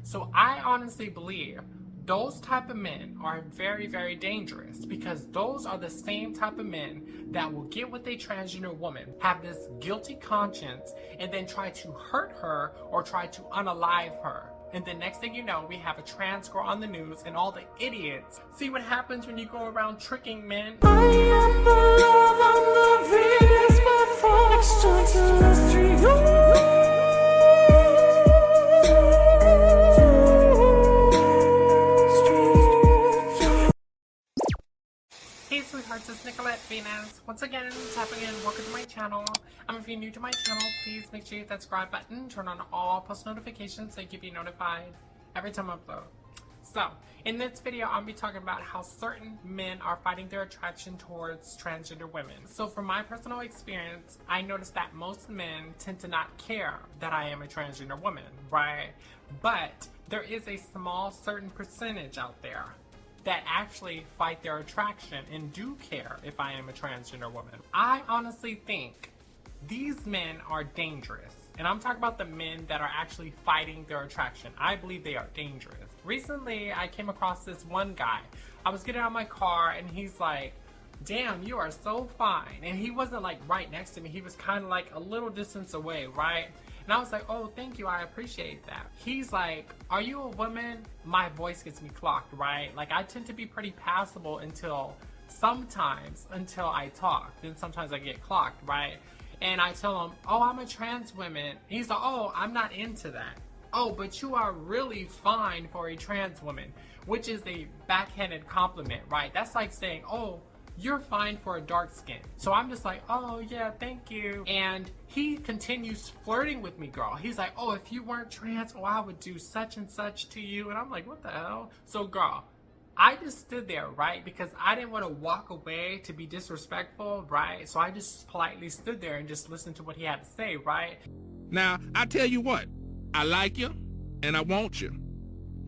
So I honestly believe those type of men are very, very dangerous, because those are the same type of men that will get with a transgender woman, have this guilty conscience, and then try to hurt her or try to unalive her. And the next thing you know, we have a trans girl on the news, and all the idiots see what happens when you go around tricking men. I am the love on the Venus, but forced to Hey sweethearts, it's Nicolette Venus. Once again, tapping in, welcome to my channel. If you're new to my channel, please make sure you hit that subscribe button, turn on all post notifications so you can be notified every time I upload. So, in this video, I'll be talking about how certain men are fighting their attraction towards transgender women. So from my personal experience, I noticed that most men tend to not care that I am a transgender woman, right? But there is a small certain percentage out there that actually fight their attraction and do care if I am a transgender woman. I honestly think these men are dangerous. And I'm talking about the men that are actually fighting their attraction. I believe they are dangerous. Recently, I came across this one guy. I was getting out of my car and he's like, "Damn, you are so fine." And he wasn't like right next to me. He was kind of like a little distance away, right? And I was like, "Oh, thank you, I appreciate that." He's like, "Are you a woman?" My voice gets me clocked, right? Like, I tend to be pretty passable until I talk. Then sometimes I get clocked, right? And I tell him, "Oh, I'm a trans woman." He's like, "Oh, I'm not into that." "Oh, but you are really fine for a trans woman," which is a backhanded compliment, right? That's like saying, "Oh, you're fine for a dark skin." So I'm just like, "Oh yeah, thank you." And he continues flirting with me, girl. He's like, "Oh, if you weren't trans, oh, I would do such and such to you." And I'm like, "What the hell?" So girl, I just stood there, right? Because I didn't want to walk away to be disrespectful, right? So I just politely stood there and just listened to what he had to say, right? Now, I tell you what, I like you and I want you.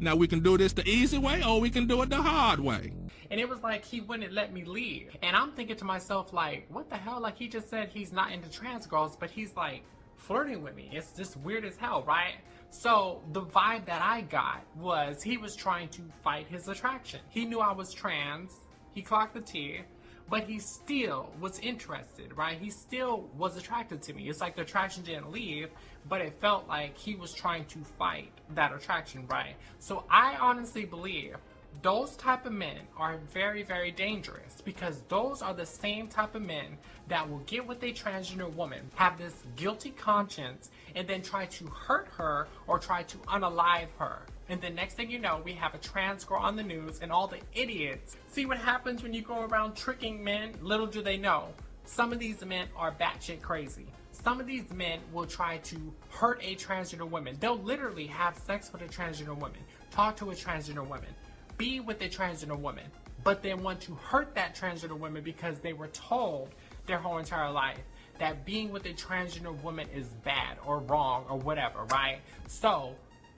Now, we can do this the easy way or we can do it the hard way. And it was like he wouldn't let me leave. And I'm thinking to myself, like, what the hell? Like, he just said he's not into trans girls, but he's like flirting with me. It's just weird as hell, right? So the vibe that I got was he was trying to fight his attraction. He knew I was trans, he clocked the T, but he still was interested, right? He still was attracted to me. It's like the attraction didn't leave, but it felt like he was trying to fight that attraction, right? So I honestly believe those type of men are very, very dangerous, because those are the same type of men that will get with a transgender woman, have this guilty conscience, and then try to hurt her or try to unalive her. And the next thing you know, we have a trans girl on the news, and all the idiots see what happens when you go around tricking men. Little do they know, some of these men are batshit crazy. Some of these men will try to hurt a transgender woman. They'll literally have sex with a transgender woman, talk to a transgender woman, be with a transgender woman, but they want to hurt that transgender woman because they were told their whole entire life that being with a transgender woman is bad or wrong or whatever, right? So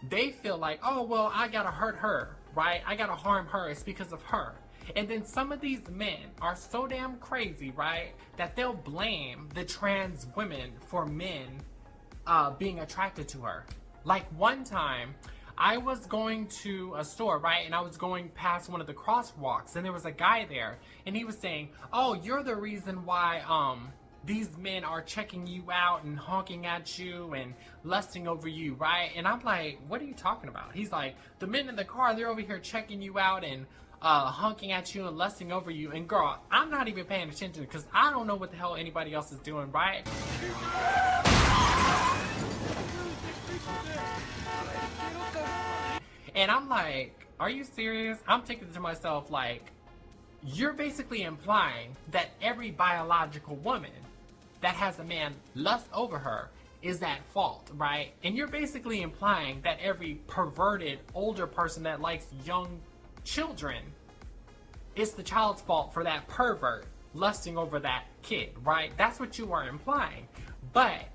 they feel like, "Oh, well, I gotta hurt her, right? I gotta harm her, it's because of her." And then some of these men are so damn crazy, right, that they'll blame the trans women for men being attracted to her. Like one time, I was going to a store, right, and I was going past one of the crosswalks, and there was a guy there, and he was saying, "Oh, you're the reason why these men are checking you out and honking at you and lusting over you," right? And I'm like, "What are you talking about?" He's like, "The men in the car, they're over here checking you out and honking at you and lusting over you." And girl, I'm not even paying attention because I don't know what the hell anybody else is doing, right? And I'm like, "Are you serious?" I'm thinking to myself, like, you're basically implying that every biological woman that has a man lust over her is at fault, right? And you're basically implying that every perverted older person that likes young children, it's the child's fault for that pervert lusting over that kid, right? That's what you are implying. But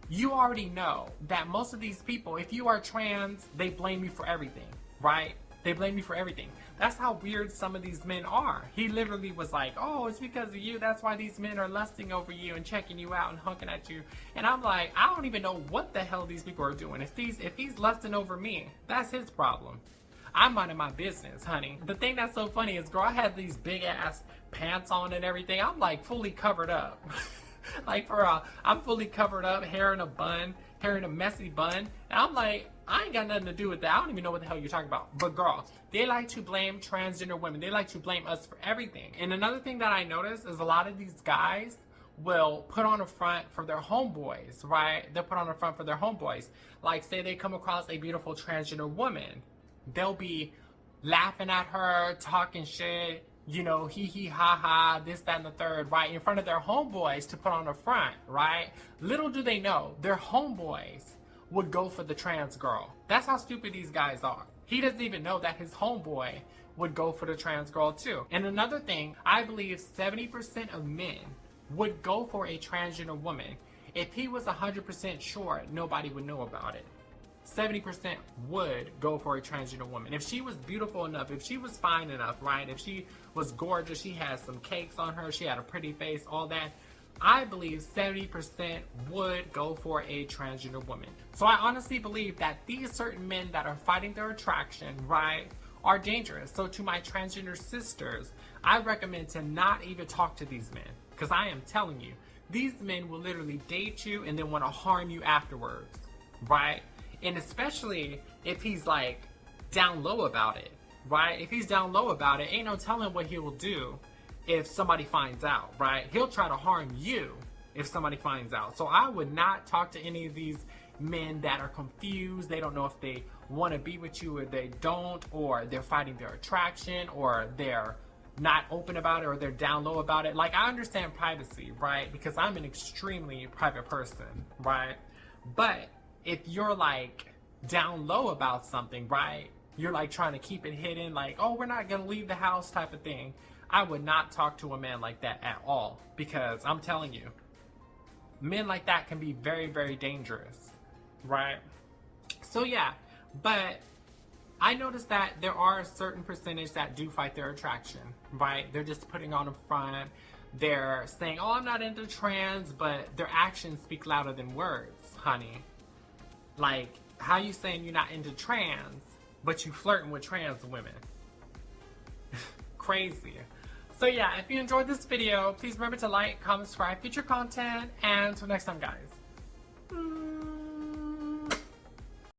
you already know that most of these people, if you are trans, they blame you for everything, right? They blame me for everything. That's how weird some of these men are. He literally was like, oh, it's because of you. That's why these men are lusting over you and checking you out and hunking at you. And I'm like, I don't even know what the hell these people are doing. If he's lusting over me, that's his problem. I'm minding my business, honey. The thing that's so funny is, girl, I had these big ass pants on and everything. I'm like fully covered up. Like for real, I'm fully covered up, hair in a bun, hair in a messy bun. And I'm like, I ain't got nothing to do with that. I don't even know what the hell you're talking about. But girl, they like to blame transgender women. They like to blame us for everything. And another thing that I noticed is a lot of these guys will put on a front for their homeboys, right? They'll put on a front for their homeboys. Like say they come across a beautiful transgender woman. They'll be laughing at her, talking shit, you know, hee hee ha ha, this, that, and the third, right? In front of their homeboys to put on a front, right? Little do they know, their homeboys would go for the trans girl. That's how stupid these guys are. He doesn't even know that his homeboy would go for the trans girl too. And another thing, I believe 70% of men would go for a transgender woman. If he was 100% sure, nobody would know about it. 70% would go for a transgender woman. If she was beautiful enough, if she was fine enough, right? If she was gorgeous, she had some cakes on her, she had a pretty face, all that, I believe 70% would go for a transgender woman. So I honestly believe that these certain men that are fighting their attraction, right, are dangerous. So to my transgender sisters, I recommend to not even talk to these men. Because I am telling you, these men will literally date you and then want to harm you afterwards, right? And especially if he's like down low about it, right? If he's down low about it, ain't no telling what he will do if somebody finds out, right? He'll try to harm you if somebody finds out. So I would not talk to any of these men that are confused. They don't know if they want to be with you or they don't, or they're fighting their attraction, or they're not open about it, or they're down low about it. Like, I understand privacy, right? Because I'm an extremely private person, right? But if you're like down low about something, right? You're like trying to keep it hidden, like, oh, we're not gonna leave the house type of thing. I would not talk to a man like that at all, because I'm telling you, men like that can be very, very dangerous, right? So yeah, but I noticed that there are a certain percentage that do fight their attraction, right? They're just putting on a front. They're saying, oh, I'm not into trans, but their actions speak louder than words, honey. Like, how you saying you're not into trans, but you flirting with trans women? Crazy. So yeah, if you enjoyed this video, please remember to like, comment, subscribe, future content, and until next time, guys.